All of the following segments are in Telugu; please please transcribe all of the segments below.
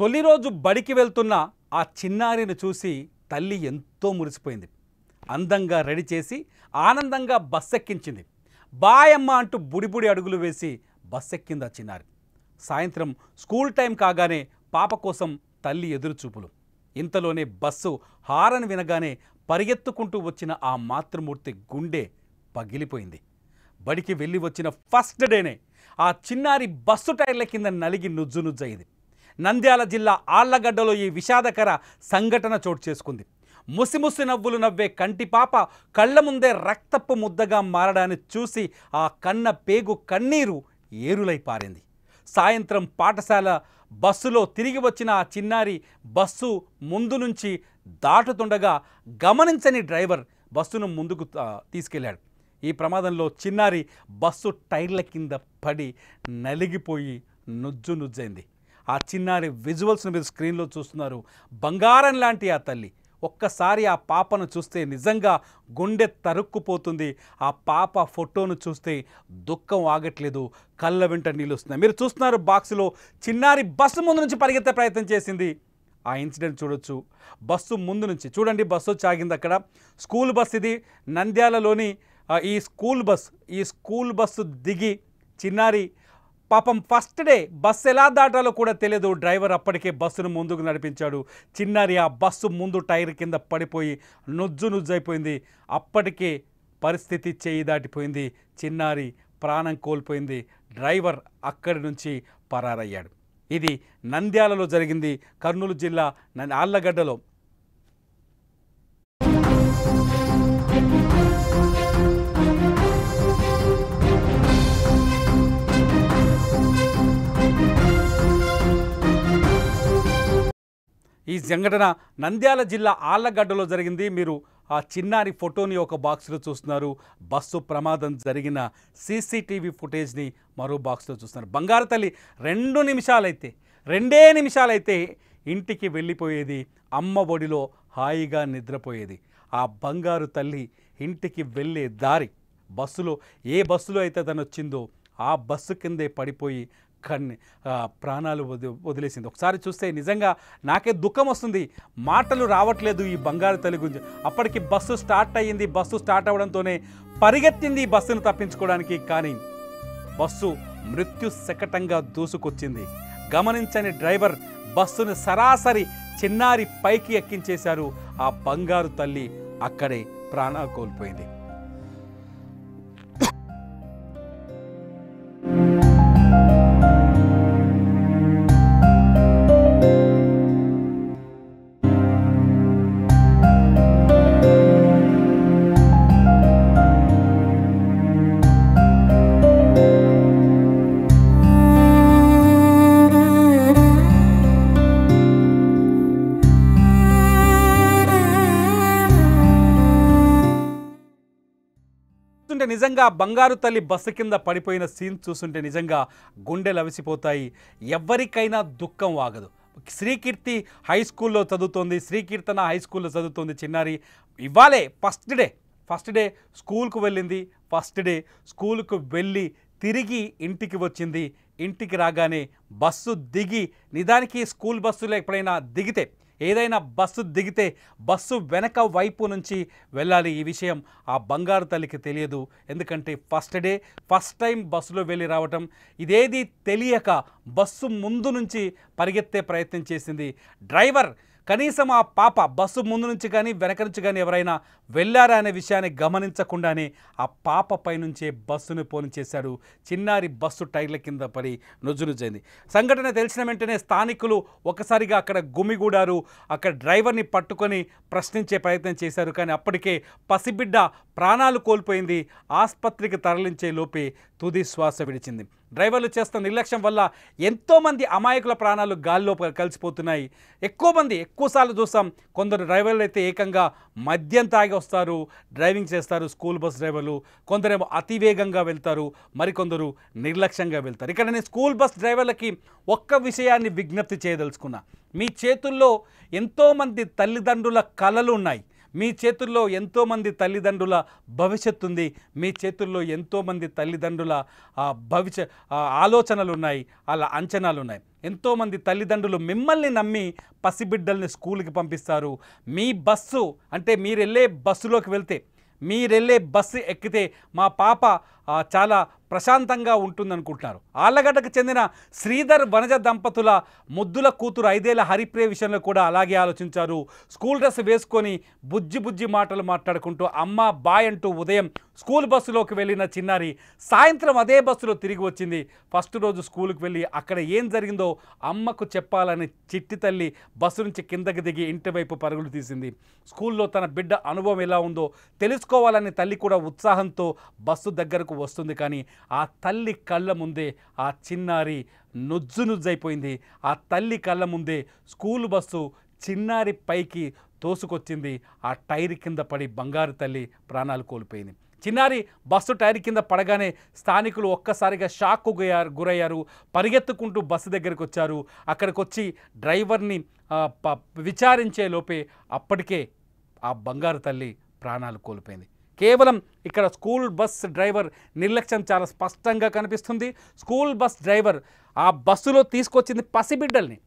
తొలి రోజు బడికి వెళ్తున్న ఆ చిన్నారిని చూసి తల్లి ఎంతో మురిసిపోయింది. అందంగా రెడీ చేసి ఆనందంగా బస్సెక్కించింది. బాయమ్మ అంటూ బుడిబుడి అడుగులు వేసి బస్సెక్కింది ఆ చిన్నారి. సాయంత్రం స్కూల్ టైం కాగానే పాప కోసం తల్లి ఎదురుచూపులు. ఇంతలోనే బస్సు హారన్ వినగానే పరిగెత్తుకుంటూ వచ్చిన ఆ మాతృమూర్తి గుండె పగిలిపోయింది. బడికి వెళ్ళి వచ్చిన ఫస్ట్ డేనే ఆ చిన్నారి బస్సు టైర్ల కింద నలిగి నుజ్జునుజ్జయింది. నంద్యాల జిల్లా ఆళ్లగడ్డలో ఈ విషాదకర సంఘటన చోటు చేసుకుంది. ముసిముసి నవ్వులు నవ్వే కంటి పాప కళ్ళ ముందే రక్తపు ముద్దగా మారడాన్ని చూసి ఆ కన్న పేగు కన్నీరు ఏరులై పారింది. సాయంత్రం పాఠశాల బస్సులో తిరిగి వచ్చిన ఆ చిన్నారి బస్సు ముందు నుంచి దాటుతుండగా గమనించని డ్రైవర్ బస్సును ముందుకు తీసుకెళ్లాడు. ఈ ప్రమాదంలో చిన్నారి బస్సు టైర్ల కింద పడి నలిగిపోయి నుజ్జైంది. ఆ చిన్నారి విజువల్స్ను మీరు స్క్రీన్లో చూస్తున్నారు. బంగారం లాంటి ఆ తల్లి. ఒక్కసారి ఆ పాపను చూస్తే నిజంగా గుండె తరుక్కుపోతుంది. ఆ పాప ఫోటోను చూస్తే దుఃఖం ఆగట్లేదు, కళ్ళ వెంట నీళ్ళు వస్తున్నాయి. మీరు చూస్తున్నారు బాక్సులో చిన్నారి బస్సు ముందు నుంచి పరిగెత్తే ప్రయత్నం చేసింది. ఆ ఇన్సిడెంట్ చూడొచ్చు. బస్సు ముందు నుంచి చూడండి, బస్సు వచ్చి ఆగింది అక్కడ. స్కూల్ బస్ ఇది, నంద్యాలలోని ఈ స్కూల్ బస్సు దిగి చిన్నారి పాపం ఫస్ట్ డే బస్సు ఎలా దాటాలో కూడా తెలియదు. డ్రైవర్ అప్పటికే బస్సును ముందుకు నడిపించాడు. చిన్నారి ఆ బస్సు ముందు టైర్ కింద పడిపోయి నుజ్జైపోయింది. అప్పటికే పరిస్థితి చేయి దాటిపోయింది. చిన్నారి ప్రాణం కోల్పోయింది. డ్రైవర్ అక్కడి నుంచి పరారయ్యాడు. ఇది నంద్యాలలో జరిగింది, కర్నూలు జిల్లా ఆళ్లగడ్డలో. ఈ సంఘటన నంద్యాల జిల్లా ఆళ్లగడ్డలో జరిగింది. మీరు ఆ చిన్నారి ఫోటోని ఒక బాక్స్లో చూస్తున్నారు. బస్సు ప్రమాదం జరిగిన సీసీటీవీ ఫుటేజ్ని మరో బాక్స్లో చూస్తున్నారు. బంగారు తల్లి 2 నిమిషాలైతే ఇంటికి వెళ్ళిపోయేది. అమ్మ ఒడిలో హాయిగా నిద్రపోయేది. ఆ బంగారు తల్లి ఇంటికి వెళ్ళే దారి బస్సులో ఏ బస్సులో అయితే తను వచ్చిందో ఆ బస్సు కిందే పడిపోయి ప్రాణాలు వదిలేసింది. ఒకసారి చూస్తే నిజంగా నాకే దుఃఖం వస్తుంది, మాటలు రావట్లేదు ఈ బంగారు తల్లి గురించి. అప్పటికి బస్సు స్టార్ట్ అయ్యింది. బస్సు స్టార్ట్ అవ్వడంతోనే పరిగెత్తింది బస్సును తప్పించుకోవడానికి. కానీ బస్సు మృత్యు శకటంగా దూసుకొచ్చింది. గమనించని డ్రైవర్ బస్సును సరాసరి చిన్నారి పైకి ఎక్కించేశారు. ఆ బంగారు తల్లి అక్కడే ప్రాణాలు కోల్పోయింది. నిజంగా బంగారు తల్లి బస్సు కింద పడిపోయిన సీన్ చూస్తుంటే నిజంగా గుండెలు అవిసిపోతాయి. ఎవరికైనా దుఃఖం ఆగదు. శ్రీకీర్తి హై స్కూల్లో చదువుతోంది, శ్రీకీర్తన హై స్కూల్లో చదువుతోంది చిన్నారి. ఇవాళే ఫస్ట్ డే స్కూల్కు వెళ్ళింది. ఫస్ట్ డే స్కూల్కు వెళ్ళి తిరిగి ఇంటికి వచ్చింది. ఇంటికి రాగానే బస్సు దిగి, నిజానికి స్కూల్ బస్సులో ఎప్పుడైనా దిగితే, ఏదైనా బస్సు దిగితే బస్సు వెనక వైపు నుంచి వెళ్ళాలి. ఈ విషయం ఆ బంగారు తల్లికి తెలియదు. ఎందుకంటే ఫస్ట్ టైం బస్సులో వెళ్ళి రావటం, ఇదేది తెలియక బస్సు ముందు నుంచి పరిగెత్తే ప్రయత్నం చేసింది. డ్రైవర్ కనీసం ఆ పాప బస్సు ముందు నుంచి కానీ వెనక నుంచి కానీ ఎవరైనా వెళ్ళారా అనే విషయాన్ని గమనించకుండానే ఆ పాప పైనుంచే బస్సును పోనిచేశాడు. చిన్నారి బస్సు టైర్ల కింద పడి నుజ్జైంది. సంఘటన తెలిసిన వెంటనే స్థానికులు ఒకసారిగా అక్కడ గుమిగూడారు. అక్కడ డ్రైవర్ని పట్టుకొని ప్రశ్నించే ప్రయత్నం చేశారు. కానీ అప్పటికే పసిబిడ్డ ప్రాణాలు కోల్పోయింది. ఆసుపత్రికి తరలించే లోపే తుది శ్వాస విడిచింది. డ్రైవర్లు చేస్తున్న నిర్లక్ష్యం వల్ల ఎంతోమంది అమాయకుల ప్రాణాలు గాల్లో కలిసిపోతున్నాయి. ఎక్కువసార్లు చూస్తాం, కొందరు డ్రైవర్లు అయితే ఏకంగా మద్యం తాగి వస్తారు, డ్రైవింగ్ చేస్తారు స్కూల్ బస్ డ్రైవర్లు. కొందరేమో అతివేగంగా వెళ్తారు, మరికొందరు నిర్లక్ష్యంగా వెళ్తారు. ఇక్కడ నేను స్కూల్ బస్ డ్రైవర్లకి ఒక్క విషయాన్ని విజ్ఞప్తి చేయదలుచుకున్నా. మీ చేతుల్లో ఎంతోమంది తల్లిదండ్రుల కలలు ఉన్నాయి. మీ చేతుల్లో ఎంతోమంది తల్లిదండ్రుల భవిష్యత్తు ఉంది. మీ చేతుల్లో ఎంతోమంది తల్లిదండ్రుల ఆలోచనలు ఉన్నాయి, అలా అంచనాలు ఉన్నాయి. ఎంతోమంది తల్లిదండ్రులు మిమ్మల్ని నమ్మి పసిబిడ్డల్ని స్కూల్కి పంపిస్తారు. మీ బస్సు అంటే మీరు వెళ్ళే బస్సులోకి వెళ్తే, మీరు వెళ్ళే బస్సు ఎక్కితే మా పాప చాలా ప్రశాంతంగా ఉంటుందనుకుంటున్నారు. ఆళ్లగడ్డకు చెందిన శ్రీధర్ వనజ దంపతుల ముద్దుల కూతురు 5 ఏళ్ల హరిప్రియ విషయంలో కూడా అలాగే ఆలోచించారు. స్కూల్ డ్రెస్ వేసుకొని బుజ్జి బుజ్జి మాటలు మాట్లాడుకుంటూ అమ్మ బాయ్ అంటూ ఉదయం స్కూల్ బస్సులోకి వెళ్ళిన చిన్నారి సాయంత్రం అదే బస్సులో తిరిగి వచ్చింది. ఫస్ట్ రోజు స్కూల్కి వెళ్ళి అక్కడ ఏం జరిగిందో అమ్మకు చెప్పాలని చిట్టి తల్లి బస్సు నుంచి కిందకి దిగి ఇంటి వైపు పరుగులు తీసింది. స్కూల్లో తన బిడ్డ అనుభవం ఎలా ఉందో తెలుసుకోవాలని తల్లి కూడా ఉత్సాహంతో బస్సు దగ్గరకు వస్తుంది. కానీ ఆ తల్లి కళ్ళ ముందే ఆ చిన్నారి నుజ్జునుజ్జైపోయింది. ఆ తల్లి కళ్ళ ముందే స్కూల్ బస్సు చిన్నారి పైకి తోసుకొచ్చింది. ఆ టైర్ కింద పడి బంగారు తల్లి ప్రాణాలు కోల్పోయింది. చిన్నారి బస్సు టైర్ కింద పడగానే స్థానికులు ఒక్కసారిగా షాక్కు గురయ్యారు. పరిగెత్తుకుంటూ బస్సు దగ్గరికి వచ్చారు. అక్కడికి వచ్చి డ్రైవర్ని విచారించే లోపే అప్పటికే ఆ బంగారు తల్లి ప్రాణాలు కోల్పోయింది. కేవలం ఇక్కడ స్కూల్ బస్ డ్రైవర్ నిర్లక్ష్యం చాలా స్పష్టంగా కనిపిస్తుంది. స్కూల్ బస్ డ్రైవర్ ఆ బస్సులో తీసుకొచ్చింది పసిబిడ్డల్ని,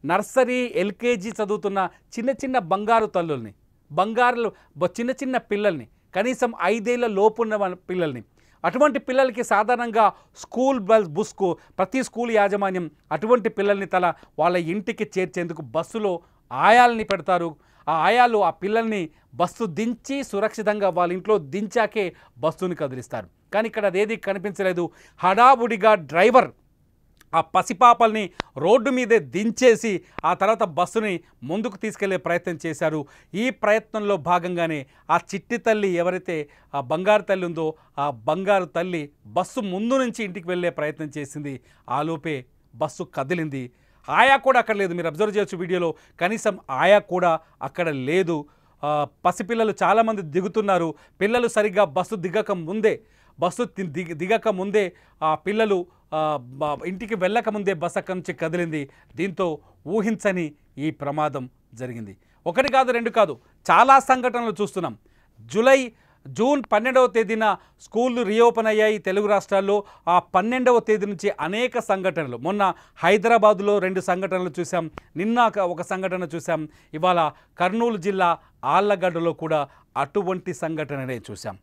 నర్సరీ ఎల్కేజీ చదువుతున్న చిన్న చిన్న బంగారు తల్లుల్ని, చిన్న చిన్న పిల్లల్ని, కనీసం 5 ఏళ్ల లోపున్న పిల్లల్ని. అటువంటి పిల్లలకి సాధారణంగా స్కూల్ బస్కు ప్రతి స్కూల్ యాజమాన్యం అటువంటి పిల్లల్ని వాళ్ళ ఇంటికి చేర్చేందుకు బస్సులో ఆయాల్ని పెడతారు. ఆ ఆయాలు ఆ పిల్లల్ని బస్సు దించి సురక్షితంగా వాళ్ళ ఇంట్లో దించాకే బస్సుని కదిలిస్తారు. కానీ ఇక్కడ అదేది కనిపించలేదు. హడావుడిగా డ్రైవర్ ఆ పసిపాపల్ని రోడ్డు మీదే దించేసి ఆ తర్వాత బస్సుని ముందుకు తీసుకెళ్లే ప్రయత్నం చేశారు. ఈ ప్రయత్నంలో భాగంగానే ఆ చిట్టి తల్లి ఎవరైతే ఆ బంగారు తల్లి ఉందో ఆ బంగారు తల్లి బస్సు ముందు నుంచి ఇంటికి వెళ్ళే ప్రయత్నం చేసింది. ఆలోపే బస్సు కదిలింది. ఆయా కూడా అక్కడ లేదు. మీరు అబ్జర్వ్ చేయొచ్చు వీడియోలో, కనీసం ఆయా కూడా అక్కడ లేదు. పసిపిల్లలు చాలామంది దిగుతున్నారు. పిల్లలు సరిగ్గా బస్సు దిగక ముందే ఆ పిల్లలు ఇంటికి వెళ్ళకముందే బస్సు అక్కడి నుంచి కదిలింది. దీంతో ఊహించని ఈ ప్రమాదం జరిగింది. 1 కాదు 2 కాదు, చాలా సంఘటనలు చూస్తున్నాం. జూన్ 12వ తేదీన స్కూళ్ళు రీఓపెన్ అయ్యాయి తెలుగు రాష్ట్రాల్లో. ఆ 12వ తేదీ నుంచి అనేక సంఘటనలు, మొన్న హైదరాబాదులో 2 సంఘటనలు చూసాం, నిన్న ఒక సంఘటన చూసాం, ఇవాళ కర్నూలు జిల్లా ఆళ్లగడ్డలో కూడా అటువంటి సంఘటననే చూసాం.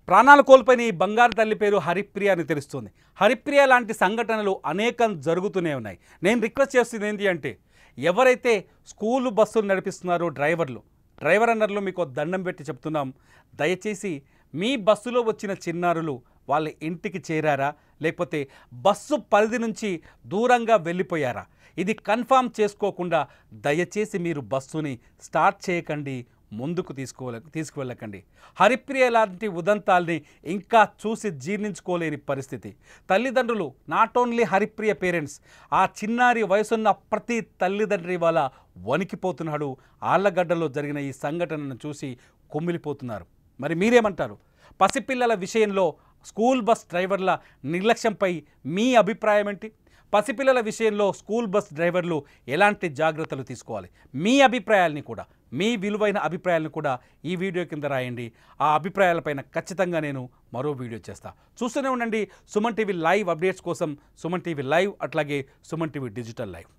ప్రాణాలు కోల్పోయిన ఈ బంగారు తల్లి పేరు హరిప్రియ అని తెలుస్తుంది. హరిప్రియ లాంటి సంఘటనలు అనేకం జరుగుతూనే ఉన్నాయి. నేను రిక్వెస్ట్ చేస్తుంది ఏంటి అంటే, ఎవరైతే స్కూలు బస్సులు నడిపిస్తున్నారో డ్రైవర్ అన్నర్లు మీకు దండం పెట్టి చెప్తున్నాం, దయచేసి మీ బస్సులో వచ్చిన చిన్నారులు వాళ్ళ ఇంటికి చేరారా, లేకపోతే బస్సు పరిధి నుంచి దూరంగా వెళ్ళిపోయారా, ఇది కన్ఫర్మ్ చేసుకోకుండా దయచేసి మీరు బస్సుని స్టార్ట్ చేయకండి, ముందుకు తీసుకువెళ్ళకండి. హరిప్రియ లాంటి ఉదంతాల్ని ఇంకా చూసి జీర్ణించుకోలేని పరిస్థితి. తల్లిదండ్రులు, నాట్ ఓన్లీ హరిప్రియ పేరెంట్స్, ఆ చిన్నారి వయసున్న ప్రతి తల్లిదండ్రి వాళ్ళ వణికిపోతున్నాడు. ఆళ్లగడ్డలో జరిగిన ఈ సంఘటనను చూసి కుమిలిపోతున్నారు. మరి మీరేమంటారు? పసిపిల్లల విషయంలో స్కూల్ బస్ డ్రైవర్ల నిర్లక్ష్యంపై మీ అభిప్రాయం ఏంటి? పసిపిల్లల విషయంలో స్కూల్ బస్ డ్రైవర్లు ఎలాంటి జాగ్రత్తలు తీసుకోవాలి? మీ అభిప్రాయాలని కూడా, మీ విలువైన అభిప్రాయాలను కూడా ఈ వీడియో కింద రాయండి. ఆ అభిప్రాయాలపైన ఖచ్చితంగా నేను మరో వీడియో చేస్తా. చూస్తూనే ఉండండి సుమన్ టీవీ లైవ్ అప్డేట్స్ కోసం. సుమన్ టీవీ లైవ్, అట్లాగే సుమన్ టీవీ డిజిటల్ లైవ్.